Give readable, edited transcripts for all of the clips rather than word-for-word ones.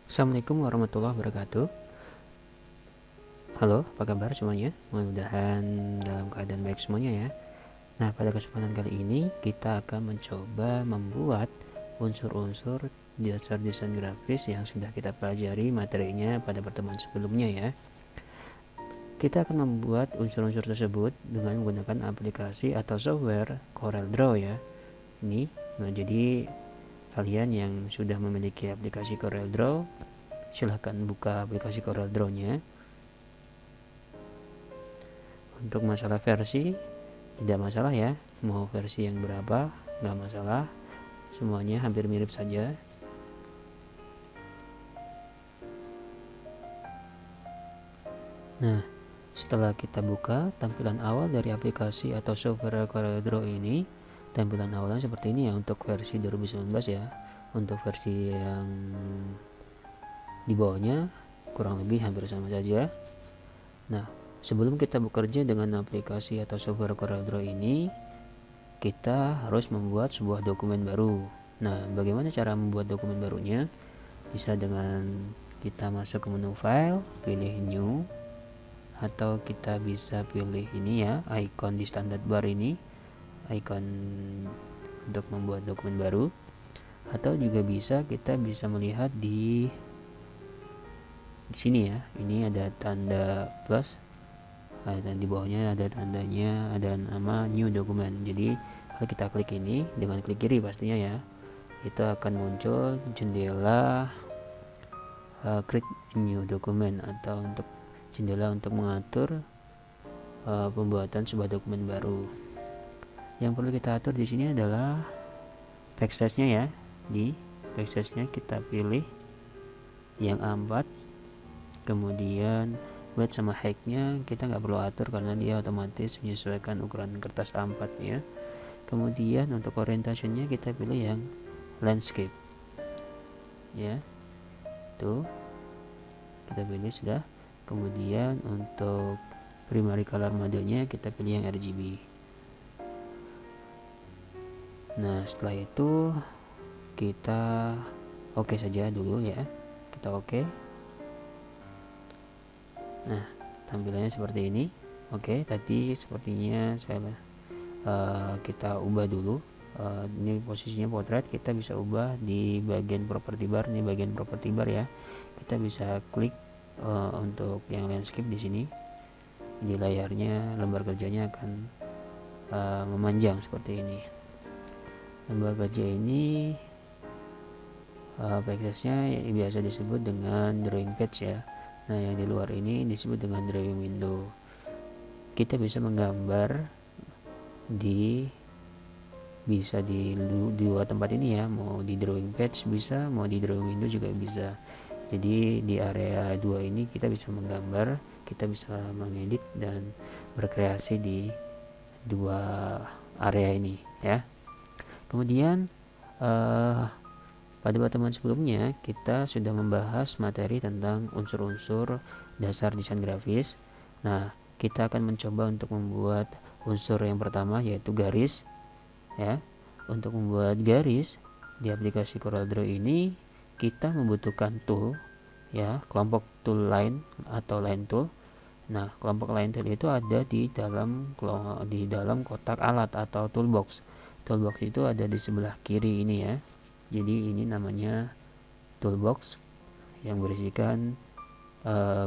Assalamualaikum warahmatullahi wabarakatuh. Halo, apa kabar semuanya? Mudah-mudahan dalam keadaan baik semuanya ya. Nah, pada kesempatan kali ini kita akan mencoba membuat unsur-unsur dasar desain grafis yang sudah kita pelajari materinya pada pertemuan sebelumnya ya. Kita akan membuat unsur-unsur tersebut dengan menggunakan aplikasi atau software CorelDRAW ya. Nah jadi kalian yang sudah memiliki aplikasi CorelDRAW, silahkan buka aplikasi CorelDRAW-nya. Untuk masalah versi, tidak masalah ya, mau versi yang berapa nggak masalah, semuanya hampir mirip saja. Nah, setelah kita buka tampilan awal dari aplikasi atau software CorelDRAW ini, tampilan awalnya seperti ini ya untuk versi 2019 ya. Untuk versi yang di bawahnya kurang lebih hampir sama saja. Nah, sebelum kita bekerja dengan aplikasi atau software CorelDRAW ini, kita harus membuat sebuah dokumen baru. Nah, bagaimana cara membuat dokumen barunya? Bisa dengan kita masuk ke menu file, pilih new, atau kita bisa pilih ini ya, icon di standard bar ini, icon untuk membuat dokumen baru. Atau juga kita bisa melihat di sini ya, ini ada tanda plus, dan di bawahnya ada tandanya, ada nama new document. Jadi kalau kita klik ini dengan klik kiri pastinya ya, itu akan muncul jendela create new document, atau untuk jendela untuk mengatur pembuatan sebuah dokumen baru. Yang perlu kita atur di sini adalah backspace-nya ya. Di backspace-nya kita pilih yang A4, kemudian width sama height-nya kita nggak perlu atur karena dia otomatis menyesuaikan ukuran kertas A4 ya. Kemudian untuk orientation-nya kita pilih yang landscape ya, tuh kita pilih sudah. Kemudian untuk primary color mode-nya kita pilih yang RGB. Nah, setelah itu kita oke saja dulu ya, kita oke. Nah, tampilannya seperti ini. Oke, tadi sepertinya kita ubah dulu. Ini posisinya potret, kita bisa ubah di bagian property bar. Ini bagian property bar ya. Kita bisa klik untuk yang landscape di sini. Di layarnya lembar kerjanya akan memanjang seperti ini. Lembar kerja ini backspace-nya biasa disebut dengan drawing page ya. Nah, yang di luar ini disebut dengan drawing window. Kita bisa menggambar bisa di dua tempat ini ya, mau di drawing page bisa, mau di drawing window juga bisa. Jadi di area 2 ini kita bisa menggambar, kita bisa mengedit dan berkreasi di dua area ini ya. Kemudian pada pertemuan sebelumnya kita sudah membahas materi tentang unsur-unsur dasar desain grafis. Nah, kita akan mencoba untuk membuat unsur yang pertama yaitu garis ya. Untuk membuat garis di aplikasi CorelDRAW ini kita membutuhkan tool ya, kelompok tool line atau line tool. Nah, kelompok line tool itu ada di dalam kotak alat atau toolbox. Toolbox itu ada di sebelah kiri ini ya. Jadi ini namanya toolbox yang berisikan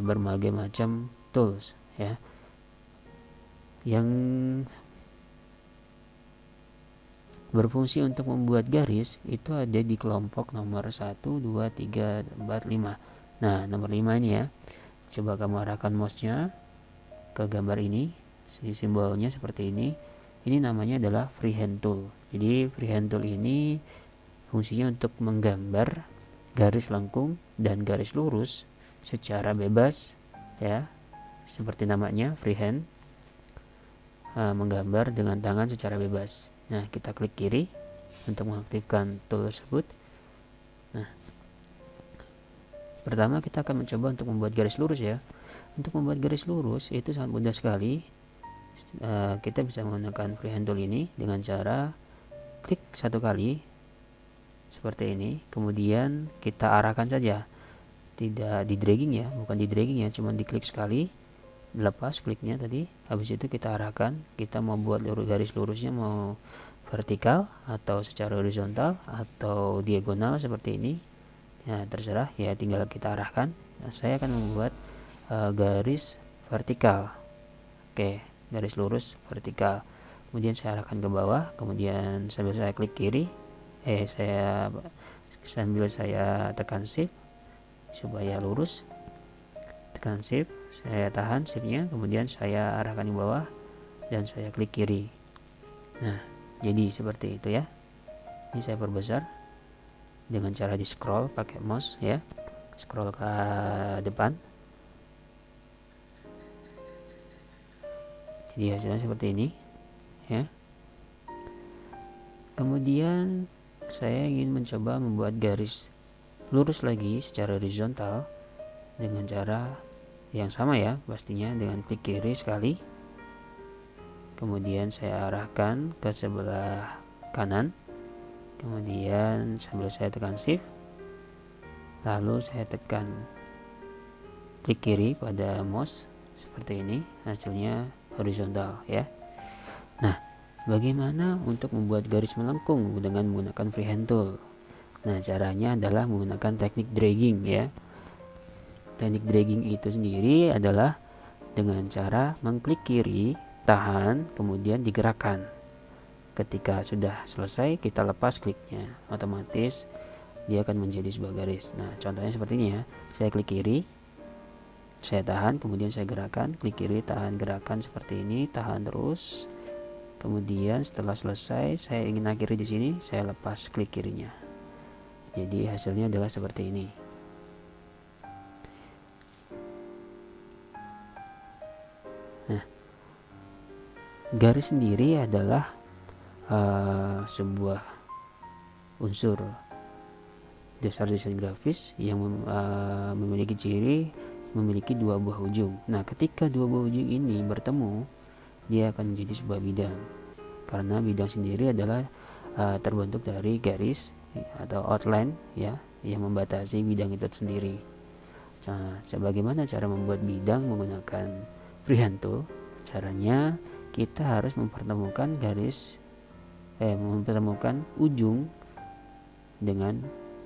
berbagai macam tools ya. Yang berfungsi untuk membuat garis itu ada di kelompok nomor 1, 2, 3, 4, 5. Nah, nomor 5 ini ya. Coba kamu arahkan mouse-nya ke gambar ini, simbolnya seperti ini. Ini namanya adalah freehand tool. Jadi freehand tool ini fungsinya untuk menggambar garis lengkung dan garis lurus secara bebas ya, seperti namanya freehand, menggambar dengan tangan secara bebas. Nah, kita klik kiri untuk mengaktifkan tool tersebut. Nah, pertama kita akan mencoba untuk membuat garis lurus ya. Untuk membuat garis lurus itu sangat mudah sekali. Kita bisa menggunakan freehand tool ini dengan cara klik satu kali seperti ini, kemudian kita arahkan saja tidak di dragging ya, bukan di dragging ya, cuma diklik sekali, lepas kliknya tadi. Habis itu kita arahkan, kita mau buat garis lurusnya mau vertikal atau secara horizontal atau diagonal seperti ini ya, terserah ya, tinggal kita arahkan. Nah, saya akan membuat garis vertikal. Oke, garis lurus vertikal, kemudian saya arahkan ke bawah, kemudian sambil saya klik kiri, sambil saya tekan shift supaya lurus, tekan shift, saya tahan shiftnya, kemudian saya arahkan ke bawah dan saya klik kiri. Nah, jadi seperti itu ya. Ini saya perbesar dengan cara di scroll pakai mouse ya, scroll ke depan. Jadi hasilnya seperti ini ya. Kemudian saya ingin mencoba membuat garis lurus lagi secara horizontal dengan cara yang sama ya, pastinya dengan klik kiri sekali, kemudian saya arahkan ke sebelah kanan, kemudian sambil saya tekan shift, lalu saya tekan klik kiri pada mouse seperti ini, hasilnya horizontal ya. Nah, bagaimana untuk membuat garis melengkung dengan menggunakan freehand tool? Nah, caranya adalah menggunakan teknik dragging ya. Teknik dragging itu sendiri adalah dengan cara mengklik kiri, tahan, kemudian digerakkan. Ketika sudah selesai, kita lepas kliknya, otomatis dia akan menjadi sebuah garis. Nah, contohnya seperti ini ya. Saya klik kiri, saya tahan, kemudian saya gerakan, klik kiri, tahan, gerakan seperti ini, tahan terus. Kemudian setelah selesai, saya ingin akhiri di sini, saya lepas klik kirinya. Jadi hasilnya adalah seperti ini. Nah, garis sendiri adalah sebuah unsur dasar desain grafis yang memiliki ciri memiliki dua buah ujung. Nah, ketika dua buah ujung ini bertemu, dia akan menjadi sebuah bidang. Karena bidang sendiri adalah terbentuk dari garis atau outline ya, yang membatasi bidang itu sendiri. Nah, bagaimana cara membuat bidang menggunakan freehand tool? Caranya kita harus mempertemukan mempertemukan ujung dengan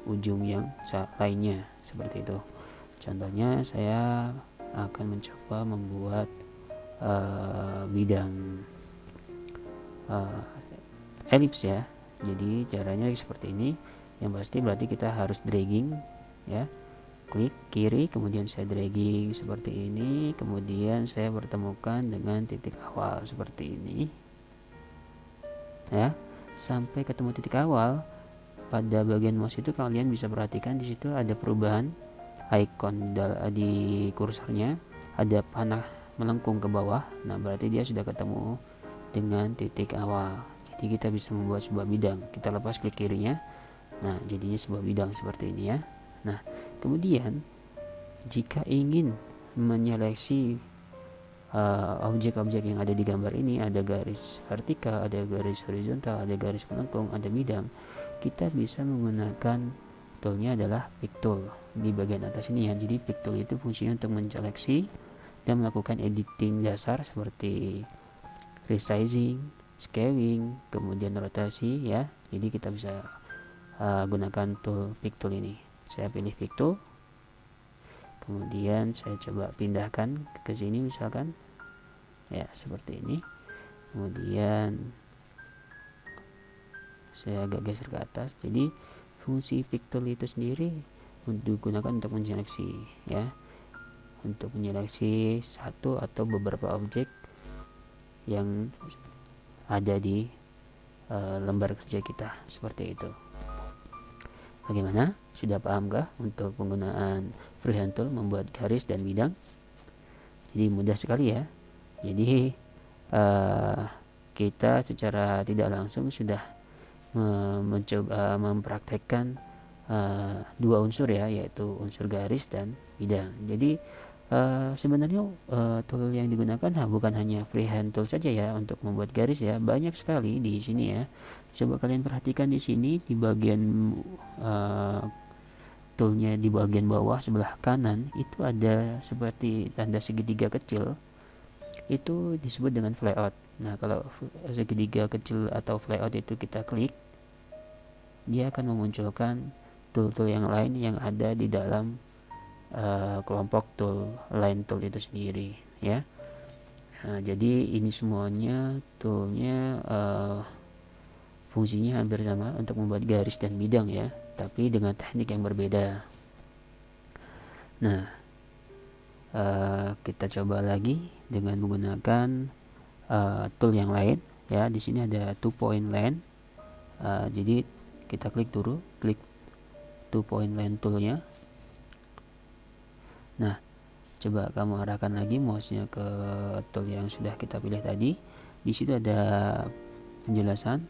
ujung yang lainnya seperti itu. Contohnya saya akan mencoba membuat bidang elips ya. Jadi caranya seperti ini. Yang pasti berarti kita harus dragging ya. Klik kiri, kemudian saya dragging seperti ini, kemudian saya pertemukan dengan titik awal seperti ini ya, sampai ketemu titik awal. Pada bagian mouse itu kalian bisa perhatikan di situ ada perubahan icon di kursornya, ada panah melengkung ke bawah. Nah, berarti dia sudah ketemu dengan titik awal. Jadi kita bisa membuat sebuah bidang. Kita lepas klik kirinya. Nah, jadinya sebuah bidang seperti ini ya. Nah, kemudian jika ingin menyeleksi objek-objek yang ada di gambar ini, ada garis vertikal, ada garis horizontal, ada garis melengkung, ada bidang, kita bisa menggunakan toolnya adalah pick tool di bagian atas ini ya. Jadi pick tool itu fungsinya untuk menyeleksi dan melakukan editing dasar seperti resizing, scaling, kemudian rotasi ya. Jadi kita bisa gunakan tool pick tool ini. Saya pilih pick tool, kemudian saya coba pindahkan ke sini misalkan ya, seperti ini. Kemudian saya agak geser ke atas. Jadi fungsi pick tool itu sendiri digunakan untuk menyeleksi ya, untuk menyeleksi satu atau beberapa objek yang ada di lembar kerja kita seperti itu. Bagaimana? Sudah pahamkah untuk penggunaan freehand tool membuat garis dan bidang? Jadi mudah sekali ya. Jadi kita secara tidak langsung sudah mencoba mempraktekkan dua unsur ya, yaitu unsur garis dan bidang. Jadi sebenarnya tool yang digunakan bukan hanya freehand tool saja ya untuk membuat garis ya, banyak sekali di sini ya. Coba kalian perhatikan di sini di bagian toolnya di bagian bawah sebelah kanan itu ada seperti tanda segitiga kecil, itu disebut dengan flyout. Nah, kalau segitiga kecil atau flyout itu kita klik, dia akan memunculkan tool-tool yang lain yang ada di dalam kelompok tool line tool itu sendiri ya. Nah, jadi ini semuanya toolnya fungsinya hampir sama untuk membuat garis dan bidang ya, tapi dengan teknik yang berbeda. Nah, kita coba lagi dengan menggunakan tool yang lain ya. Di sini ada 2-point line. Jadi kita klik dulu, klik 2-point line toolnya. Nah, coba kamu arahkan lagi mouse-nya ke tool yang sudah kita pilih tadi. Di situ ada penjelasan.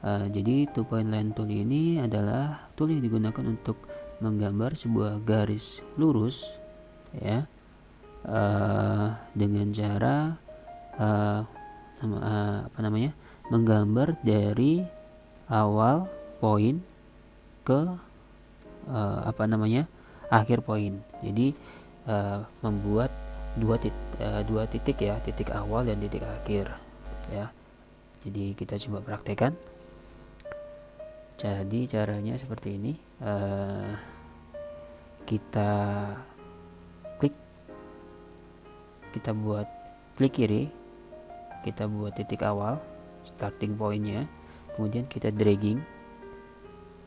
Jadi 2-point line tool ini adalah tool yang digunakan untuk menggambar sebuah garis lurus ya, dengan cara menggambar dari awal poin ke akhir poin. Jadi membuat dua titik ya, titik awal dan titik akhir ya. Jadi kita coba praktekkan. Jadi caranya seperti ini. Kita buat klik kiri, kita buat titik awal starting pointnya, kemudian kita dragging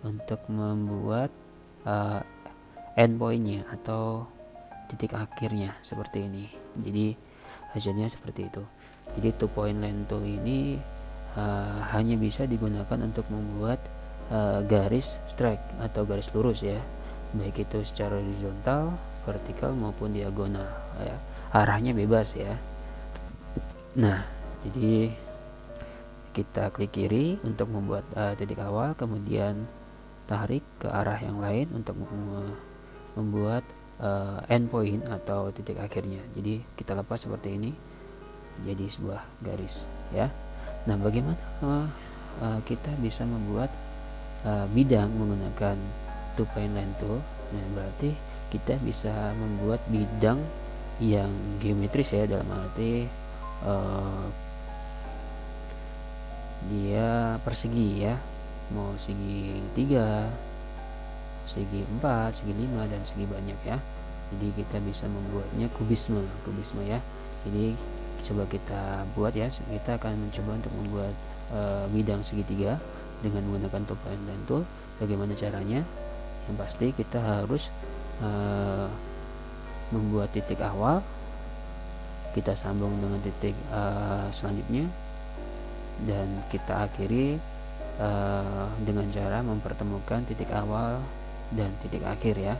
untuk membuat end pointnya atau titik akhirnya seperti ini. Jadi hasilnya seperti itu. Jadi 2-point line tool ini hanya bisa digunakan untuk membuat garis strike atau garis lurus ya, baik itu secara horizontal, vertikal maupun diagonal ya. Arahnya bebas ya. Nah, jadi kita klik kiri untuk membuat titik awal, kemudian tarik ke arah yang lain untuk membuat end point atau titik akhirnya. Jadi kita lepas seperti ini, jadi sebuah garis ya. Nah, bagaimana kita bisa membuat bidang menggunakan 2-point line tool? Nah, berarti kita bisa membuat bidang yang geometris ya, dalam arti dia persegi ya, mau segi 3, segi 4, segi 5 dan segi banyak ya. Jadi kita bisa membuatnya kubisme ya. Jadi coba kita buat ya, kita akan mencoba untuk membuat bidang segitiga dengan menggunakan 2-point line tool. Bagaimana caranya? Yang pasti kita harus membuat titik awal, kita sambung dengan titik selanjutnya, dan kita akhiri dengan cara mempertemukan titik awal dan titik akhir ya,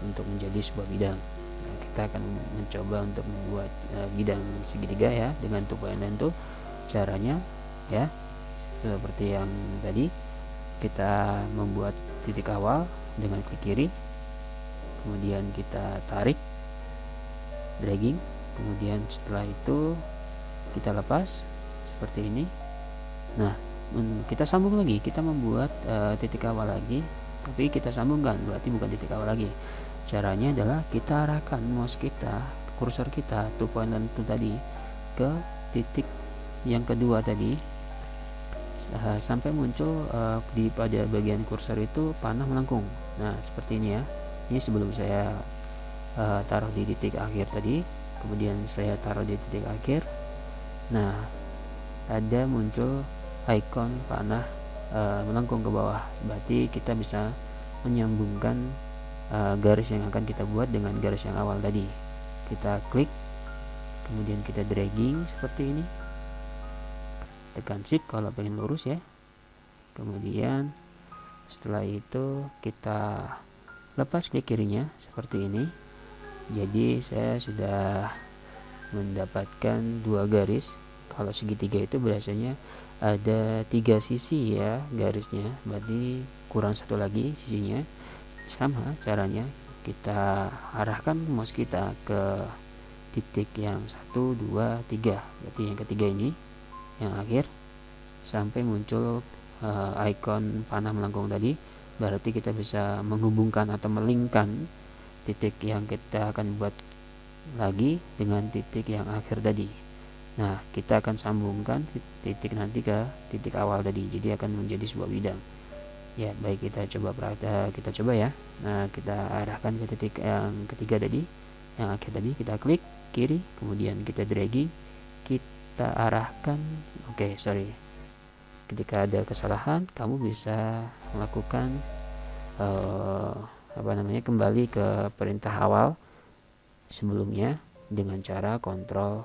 untuk menjadi sebuah bidang. Nah, kita akan mencoba untuk membuat bidang segitiga ya dengan 2-point line tool. Caranya ya seperti yang tadi, kita membuat titik awal dengan klik kiri, kemudian kita tarik, dragging, kemudian setelah itu kita lepas seperti ini. Nah, kita sambung lagi, kita membuat titik awal lagi, tapi kita sambungkan, berarti bukan titik awal lagi. Caranya adalah kita arahkan mouse kita, kursor kita, 2-point line tool tadi ke titik yang kedua tadi, sampai muncul pada bagian kursor itu panah melengkung. Nah, seperti ini ya. Ini sebelum saya taruh di titik akhir tadi, kemudian saya taruh di titik akhir. Nah, ada muncul icon panah melengkung ke bawah. Berarti kita bisa menyambungkan garis yang akan kita buat dengan garis yang awal tadi. Kita klik, kemudian kita dragging seperti ini, tekan shift kalau pengen lurus ya. Kemudian setelah itu kita lepas klik kirinya seperti ini. Jadi saya sudah mendapatkan dua garis. Kalau segitiga itu biasanya ada 3 sisi ya garisnya, berarti kurang satu lagi sisinya. Sama caranya, kita arahkan mouse kita ke titik yang 1, 2, 3, berarti yang ketiga ini yang akhir, sampai muncul icon panah melengkung tadi. berarti kita bisa menghubungkan atau melingkan titik yang kita akan buat lagi dengan titik yang akhir tadi. Nah, kita akan sambungkan titik nanti ke titik awal tadi, jadi akan menjadi sebuah bidang. Ya, baik, kita coba ya. Nah, kita arahkan ke titik yang ketiga tadi, yang akhir tadi. Kita klik kiri, kemudian kita dragging, kita arahkan. Oke, sorry, ketika ada kesalahan kamu bisa melakukan kembali ke perintah awal sebelumnya dengan cara Ctrl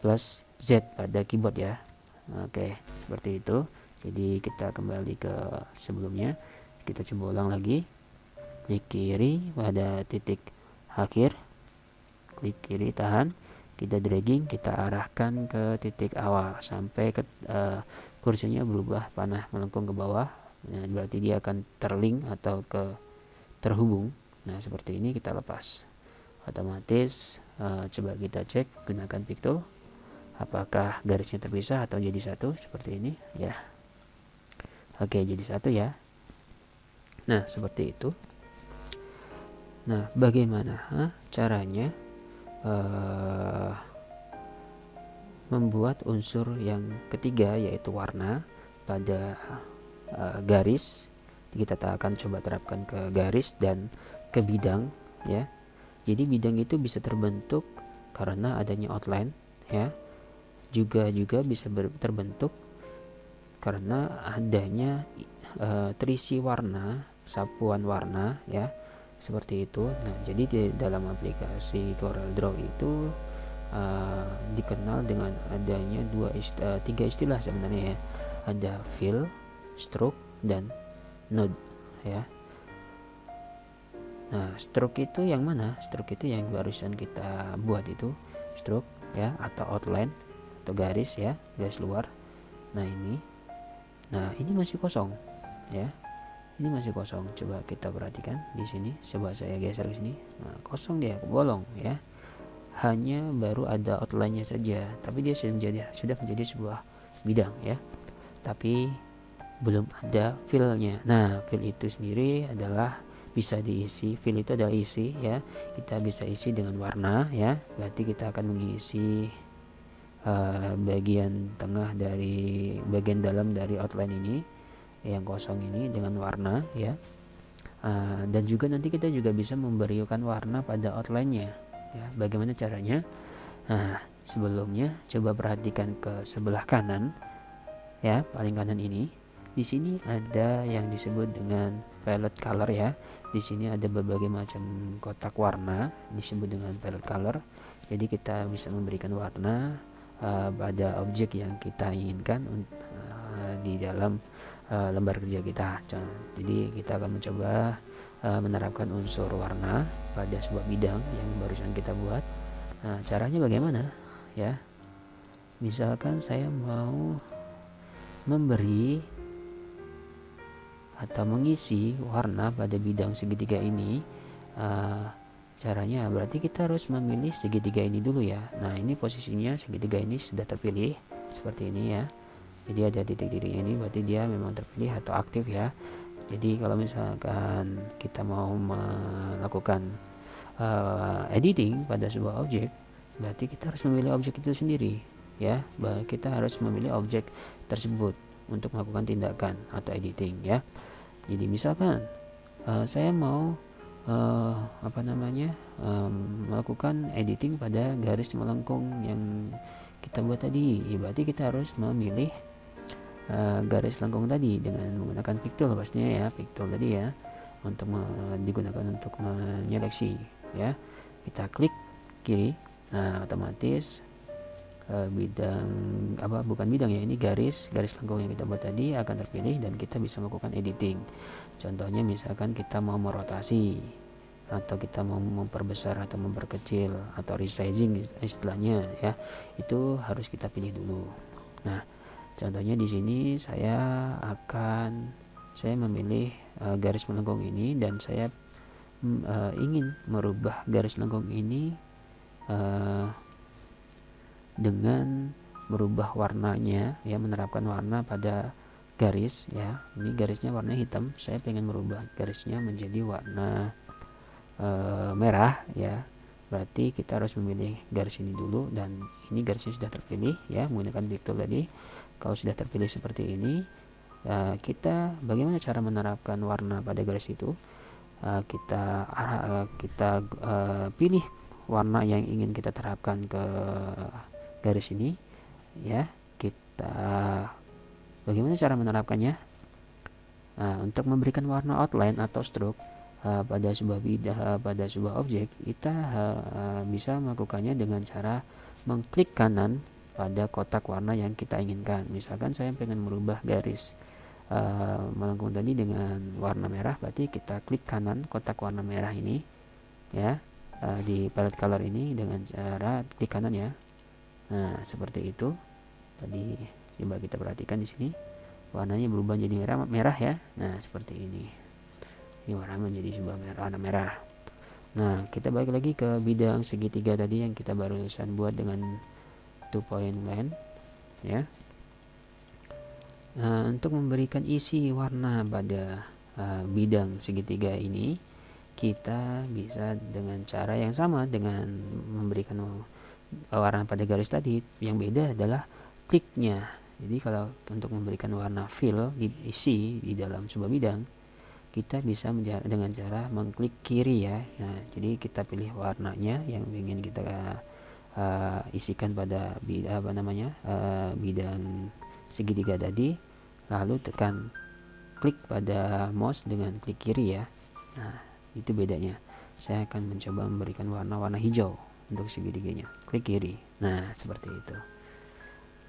plus Z pada keyboard ya. Oke, seperti itu. Jadi kita kembali ke sebelumnya, kita coba ulang lagi. Klik kiri pada titik akhir, klik kiri, tahan, kita dragging, kita arahkan ke titik awal sampai ke kursinya berubah panah melengkung ke bawah. Nah, berarti dia akan terlink atau terhubung. Nah, seperti ini. Kita lepas otomatis. Coba kita cek gunakan pick tool, apakah garisnya terpisah atau jadi satu seperti ini ya. Oke, jadi satu ya. Nah, seperti itu. Nah, bagaimana caranya membuat unsur yang ketiga, yaitu warna, pada garis? Kita akan coba terapkan ke garis dan ke bidang ya. Jadi bidang itu bisa terbentuk karena adanya outline ya. Juga bisa terbentuk karena adanya terisi warna, sapuan warna ya, seperti itu. Nah, jadi di dalam aplikasi CorelDRAW itu dikenal dengan adanya tiga istilah sebenarnya ya. Ada fill, stroke, dan node ya. Nah, stroke itu yang mana? Stroke itu yang barusan kita buat itu, stroke ya, atau outline atau garis ya, garis luar. Nah, ini masih kosong ya. Ini masih kosong. Coba kita perhatikan di sini. Coba saya geser ke sini. Nah, kosong dia, bolong ya. Hanya baru ada outline-nya saja, tapi dia sudah menjadi sebuah bidang ya. Tapi belum ada fill-nya. Nah, fill itu sendiri adalah bisa diisi. Fill itu adalah isi ya. Kita bisa isi dengan warna ya. Berarti kita akan mengisi bagian tengah dari bagian dalam dari outline ini yang kosong ini dengan warna ya. Dan juga nanti kita juga bisa memberikan warna pada outline-nya ya. Bagaimana caranya? Nah, sebelumnya coba perhatikan ke sebelah kanan ya, paling kanan ini. Di sini ada yang disebut dengan palette color ya. Di sini ada berbagai macam kotak warna disebut dengan palette color. Jadi kita bisa memberikan warna pada objek yang kita inginkan di dalam lembar kerja kita. Jadi kita akan mencoba menerapkan unsur warna pada sebuah bidang yang barusan kita buat. Nah, caranya bagaimana ya? Misalkan saya mau memberi atau mengisi warna pada bidang segitiga ini, caranya berarti kita harus memilih segitiga ini dulu ya. Nah, ini posisinya segitiga ini sudah terpilih seperti ini ya. Jadi ada titik-titiknya ini, berarti dia memang terpilih atau aktif ya. Jadi kalau misalkan kita mau melakukan editing pada sebuah objek, berarti kita harus memilih objek itu sendiri ya. Kita harus memilih objek tersebut untuk melakukan tindakan atau editing ya. Jadi misalkan saya mau melakukan editing pada garis melengkung yang kita buat tadi, berarti kita harus memilih garis lengkung tadi dengan menggunakan pick tool pastinya ya, pick tool tadi ya, untuk digunakan untuk menyeleksi ya. Kita klik kiri, nah otomatis bukan bidang ya, ini garis lengkung yang kita buat tadi akan terpilih dan kita bisa melakukan editing. Contohnya misalkan kita mau merotasi atau kita mau memperbesar atau memperkecil atau resizing istilahnya ya, itu harus kita pilih dulu. Nah, contohnya di sini saya memilih garis melengkung ini dan saya ingin merubah garis lengkung ini dengan merubah warnanya ya, menerapkan warna pada garis ya, ini garisnya warna hitam, saya pengen merubah garisnya menjadi warna merah ya, berarti kita harus memilih garis ini dulu, dan ini garisnya sudah terpilih ya menggunakan big tool tadi. Kalau sudah terpilih seperti ini, kita bagaimana cara menerapkan warna pada garis itu? Kita pilih warna yang ingin kita terapkan ke garis ini ya. Kita bagaimana cara menerapkannya? Untuk memberikan warna outline atau stroke pada sebuah objek, kita bisa melakukannya dengan cara mengklik kanan pada kotak warna yang kita inginkan. Misalkan saya pengen merubah garis melengkung tadi dengan warna merah, berarti kita klik kanan kotak warna merah ini ya, di palette color ini dengan cara klik kanan ya. Nah seperti itu tadi, coba kita perhatikan di sini warnanya berubah jadi merah ya. Nah seperti ini warna menjadi sebuah warna merah. Nah kita balik lagi ke bidang segitiga tadi yang kita barusan buat dengan 2 point line ya. Untuk memberikan isi warna pada bidang segitiga ini, kita bisa dengan cara yang sama dengan memberikan warna pada garis tadi. Yang beda adalah kliknya. Jadi kalau untuk memberikan warna fill isi di dalam sebuah bidang, kita bisa dengan cara mengklik kiri ya. Nah jadi kita pilih warnanya yang ingin kita isikan pada bidang segitiga tadi, lalu tekan klik pada mouse dengan klik kiri ya. Nah itu bedanya. Saya akan mencoba memberikan warna hijau untuk segitiganya, klik kiri. Nah seperti itu,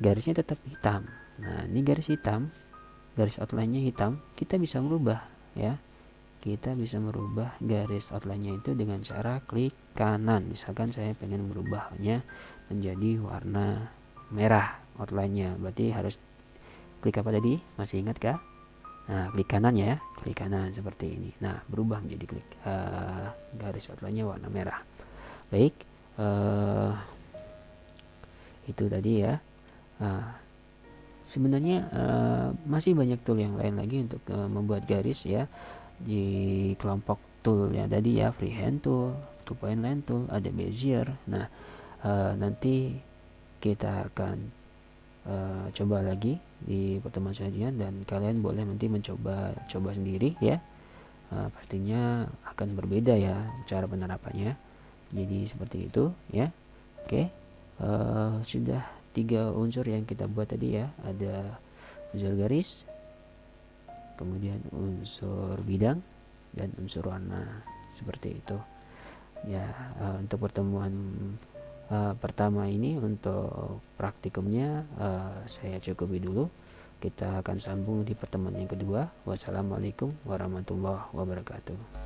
garisnya tetap hitam. Nah ini garis hitam, garis outline-nya hitam, kita bisa merubah ya. Kita bisa merubah garis outline-nya itu dengan cara klik kanan. Misalkan saya pengen merubahnya menjadi warna merah outline-nya, berarti harus klik apa tadi? Masih ingat kah? Nah klik kanan ya, klik kanan seperti ini. Nah berubah menjadi klik garis outline-nya warna merah. Baik, itu tadi ya. Sebenarnya masih banyak tool yang lain lagi untuk membuat garis ya, di kelompok tool yang tadi ya, freehand tool, 2 point line tool, ada bezier. Nah nanti kita akan coba lagi di pertemuan selanjutnya, dan kalian boleh nanti mencoba sendiri ya. Pastinya akan berbeda ya cara penerapannya, jadi seperti itu ya. Oke, sudah 3 unsur yang kita buat tadi ya, ada unsur garis, kemudian unsur bidang, dan unsur warna, seperti itu ya. Untuk pertemuan pertama ini, untuk praktikumnya saya cukupi dulu. Kita akan sambung di pertemuan yang kedua. Wassalamualaikum warahmatullahi wabarakatuh.